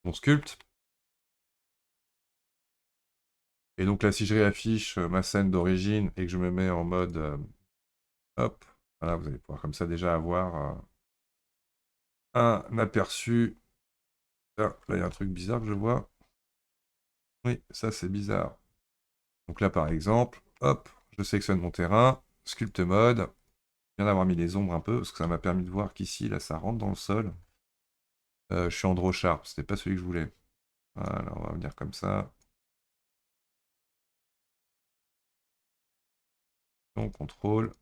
mon sculpte. Et donc là, si je réaffiche ma scène d'origine et que je me mets en mode hop, voilà, vous allez pouvoir comme ça déjà avoir un aperçu. Ah, là, il y a un truc bizarre que je vois. Oui, ça c'est bizarre. Donc là, par exemple, hop, je sélectionne mon terrain, sculpte mode. Je viens d'avoir mis les ombres un peu, parce que ça m'a permis de voir qu'ici, là, ça rentre dans le sol. Je suis en draw sharp, c'était pas celui que je voulais. Voilà, on va venir comme ça. On contrôle.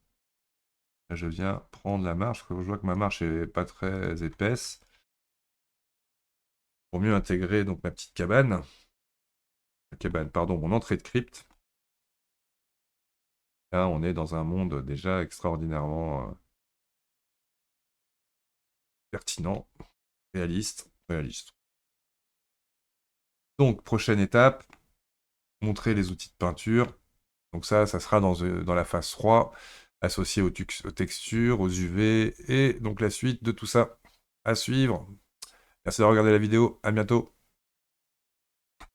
Là, je viens prendre la marche, parce que je vois que ma marche est pas très épaisse. Pour mieux intégrer donc ma petite cabane. Cabane, pardon, mon entrée de crypte. Là, on est dans un monde déjà extraordinairement pertinent, réaliste. Donc, prochaine étape, montrer les outils de peinture. Donc ça sera dans la phase 3, associé aux textures, aux UV, et donc la suite de tout ça à suivre. Merci d'avoir regardé la vidéo, à bientôt.